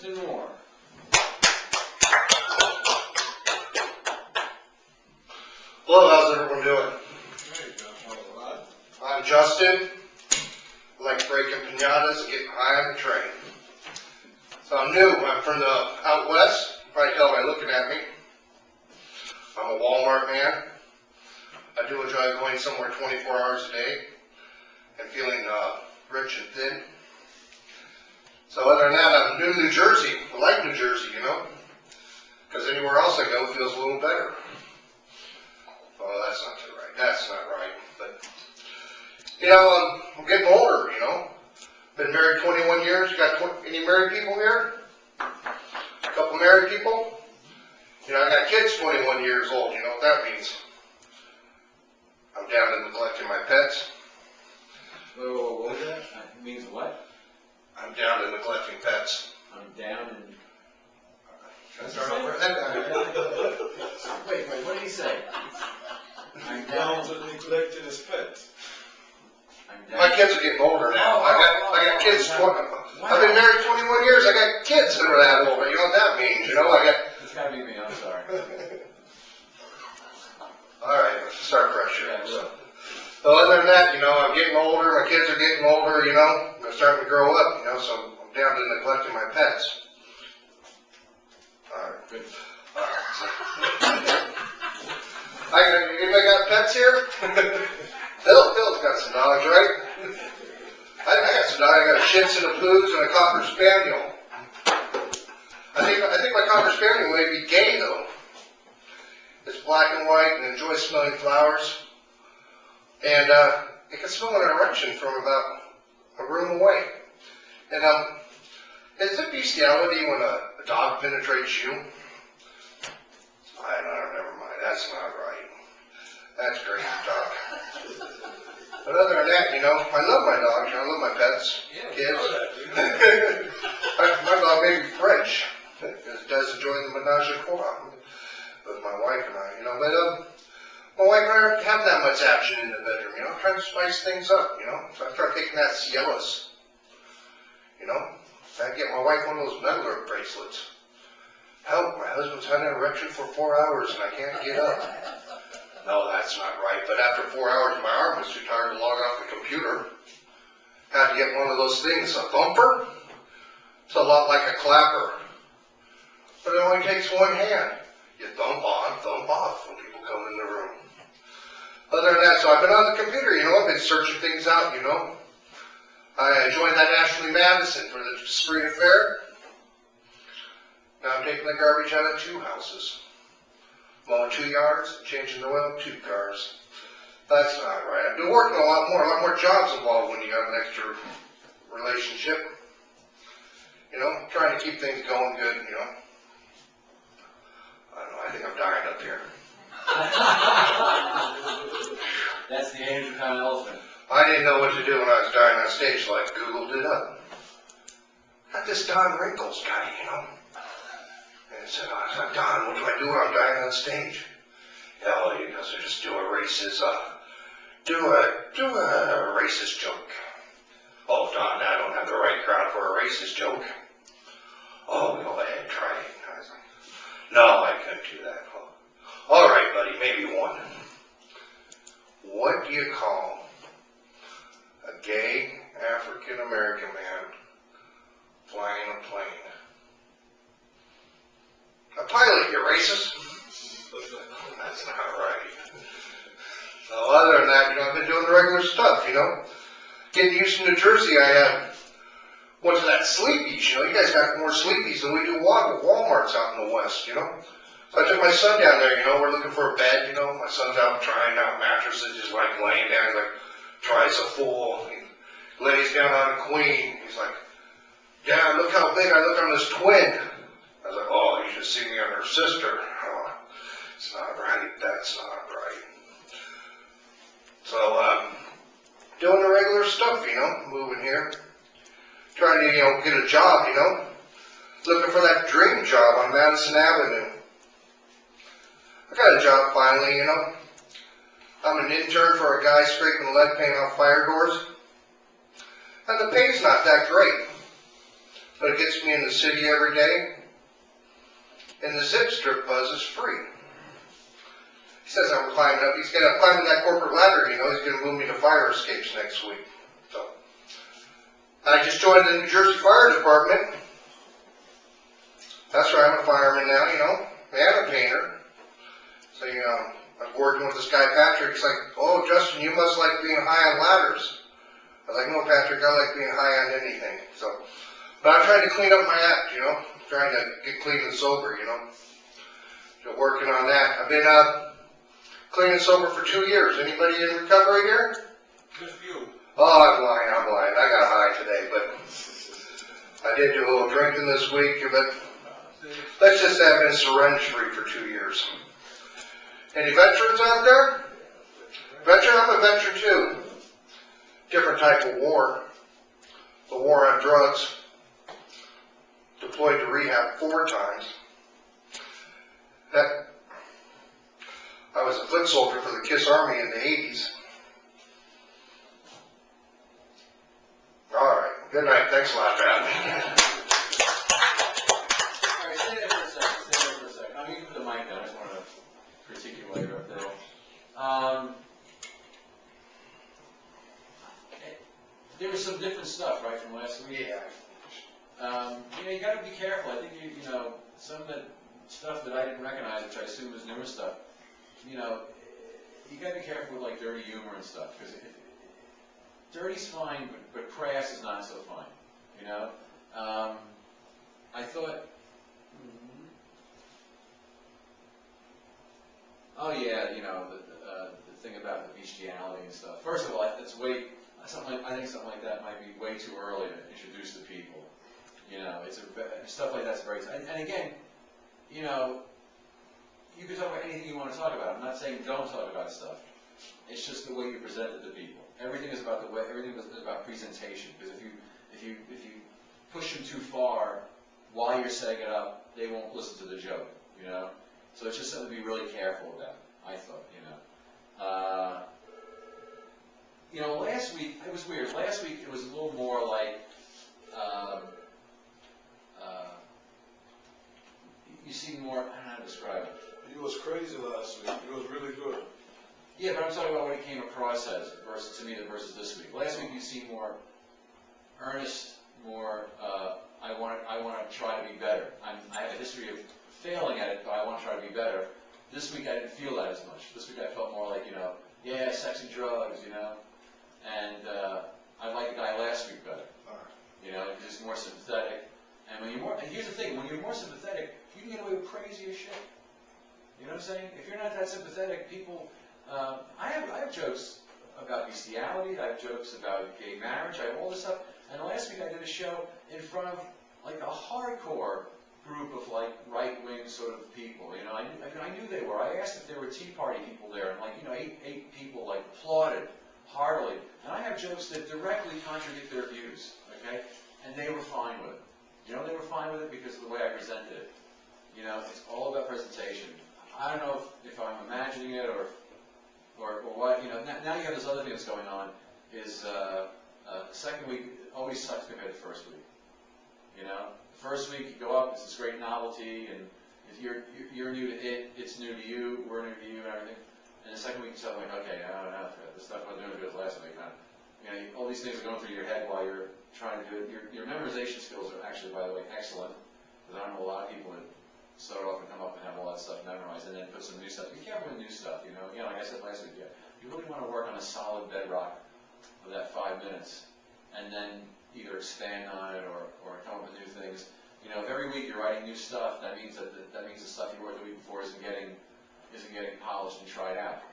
Justin Moore. Hello, how's everyone doing? I'm Justin. I like breaking pinatas and getting high on the train. So I'm new. I'm from the out west. You probably tell by looking at me. I'm a Walmart man. I do enjoy going somewhere 24 hours a day and feeling rich and thin. So other than that, I'm new to New Jersey. I like New Jersey, you know, because anywhere else I go feels a little better. Oh, that's not too right. That's not right. But, you know, I'm getting older, you know. Been married 21 years. You got any married people here? A couple married people? You know, I got kids 21 years old. You know what that means? I'm down to neglecting my pets. Whoa, what was that? It means what? I'm down to neglecting pets. I'm down and... That's right. Wait, what did he say? I'm Down to neglecting his pets. My kids are getting older now. I got kids. I've been married 21 years. I got kids that are that older. You know what that means? You know, I got. It's gotta be me. I'm sorry. All right, let's start fresh here. Yeah, So other than that, you know, I'm getting older. My kids are getting older. You know, they're starting to grow up. You know, so I'm down to neglecting my pets. All right, good. Anybody got pets here? Phil's got some dogs, right? I got some dogs. I got a Shih Tzu, a Poodle, and a Cocker Spaniel. I think my Cocker Spaniel may be gay though. It's black and white and enjoys smelling flowers, and it can smell an erection from about a room away. And is it bestiality when a dog penetrates you? I don't know, never mind. That's not right. That's crazy talk. But other than that, you know, I love my dogs. I love my pets, kids. My dog may be French. It does enjoy the menage a trois with my wife and I, you know. But my wife and I don't have that much action in the bedroom, you know. I'm trying to spice things up, you know. So I start taking that Cielos, you know. I get my wife one of those metal bracelets. Help, my husband's had an erection for 4 hours and I can't get up. No, that's not right. But after 4 hours, my arm was too tired to log off the computer. Had to get one of those things, a thumper. It's a lot like a clapper. But it only takes one hand. You thump on, thump off when people come in the room. Other than that, so I've been on the computer, you know, I've been searching things out, you know. I joined that Ashley Madison for the spring affair. Now I'm taking the garbage out of 2 houses. Mowing 2 yards, changing the oil in 2 cars. That's not right. I've been working a lot more jobs involved when you got an extra relationship. You know, trying to keep things going good, you know. I don't know, I think I'm dying up here. That's the Andrew kind of elephant. I didn't know what to do when I was dying on stage, so I Googled it up. Got this Don Wrinkles guy, you know. And I said, Don, what do I do when I'm dying on stage? Hell, he goes, just do a racist joke. Oh, Don, I don't have the right crowd for a racist joke. Oh, go ahead, try it. I was like, no, I couldn't do that. All right, buddy, maybe one. What do you call a gay African-American man flying a plane? A pilot, you racist. That's not right. So other than that, you know, I've been doing the regular stuff, you know. Getting used to New Jersey, I went to that Sleepy's, you know. You guys got more Sleepy's than we do Walmarts out in the West, you know. So I took my son down there, you know. We're looking for a bed, you know. My son's out trying out mattresses, just like laying down. He's like, tries a full. He lays down on a queen. He's like, Dad, look how big I look on this twin. I was like, oh, you should see me on her sister. Oh, it's not right. That's not right. So, doing the regular stuff, you know, moving here. Trying to, you know, get a job, you know. Looking for that dream job on Madison Avenue. I got a job finally, you know. I'm an intern for a guy scraping lead paint off fire doors. And the pay's not that great. but it gets me in the city every day. And the zip strip buzz is free. He says I'm climbing up. He's going to climb that corporate ladder, you know. He's going to move me to fire escapes next week. So I just joined the New Jersey Fire Department. That's right, I'm a fireman now, you know, and a painter. So, you know, I'm working with this guy, Patrick. He's like, oh, Justin, you must like being high on ladders. I was like, no, Patrick, I like being high on anything. So, but I'm trying to clean up my act, you know. I'm trying to get clean and sober, you know. So working on that. I've been clean and sober for 2 years. Anybody in recovery here? Just you. Oh, I'm lying. I got high today, but I did do a little drinking this week, but let's just say I've been syringe-free for 2 years. Any veterans out there? Veteran? I'm a veteran too. Different type of war. The war on drugs. Deployed to rehab 4 times. I was a foot soldier for the KISS Army in the 80s. All right. Good night. Thanks a lot, Brad. All right, stay there for a second. I'm using the mic now. I just want to articulate up there. There was some different stuff, right, from last week? Yeah. You know, you got to be careful. I think, you know, some of the stuff that I didn't recognize, which I assume is newer stuff, you know, you got to be careful with, like, dirty humor and stuff, because dirty's fine, but crass is not so fine, you know? I thought, oh yeah, you know, the thing about the bestiality and stuff. First of all, it's way, I think something like that might be way too early to introduce to people. You know, stuff like that's very, and again, you know, you can talk about anything you want to talk about. I'm not saying don't talk about stuff. It's just the way you present it to people. Everything is about the way. Everything is about presentation. Because if you push them too far while you're setting it up, they won't listen to the joke. You know. So it's just something to be really careful about. I thought. You know, last week it was weird. Last week it was a little more like. You see more. I don't know how to describe it. He was crazy last week. He was really good. Yeah, but I'm talking about what it came across as versus to me versus this week. Last week you seemed more earnest, more I want to try to be better. I have a history of failing at it, but I want to try to be better. This week I didn't feel that as much. This week I felt more like, you know, yeah, sex and drugs, you know, and I liked the guy last week better. You know, he's just more sympathetic. And when you're more, and here's the thing, when you're more sympathetic, you can get away with crazier shit. You know what I'm saying? If you're not that sympathetic, people. I have jokes about bestiality. I have jokes about gay marriage. I have all this stuff. And last week I did a show in front of like a hardcore group of like right-wing sort of people. You know, I knew they were. I asked if there were Tea Party people there, and like, you know, eight people like applauded heartily. And I have jokes that directly contradict their views. Okay, and they were fine with it. You know, they were fine with it because of the way I presented it. You know, it's all about presentation. I don't know if I'm imagining it or what, you know, now you have this other thing that's going on, is second week always sucks compared to first week. You know, the first week you go up, it's this great novelty, and if you're new to it, it's new to you, we're new to you and everything. And the second week you start like, okay, I don't know, the stuff I'm doing good last week, huh? You know, all these things are going through your head while you're trying to do it. Your memorization skills are actually, by the way, excellent, because I know a lot of people that start off and come up and have all that stuff memorized, and then put some new stuff. Be careful with new stuff, you know. Again, like I said last week, you really want to work on a solid bedrock of that 5 minutes, and then either expand on it or come up with new things. You know, if every week you're writing new stuff, that means that the stuff you wrote the week before isn't getting polished and tried out.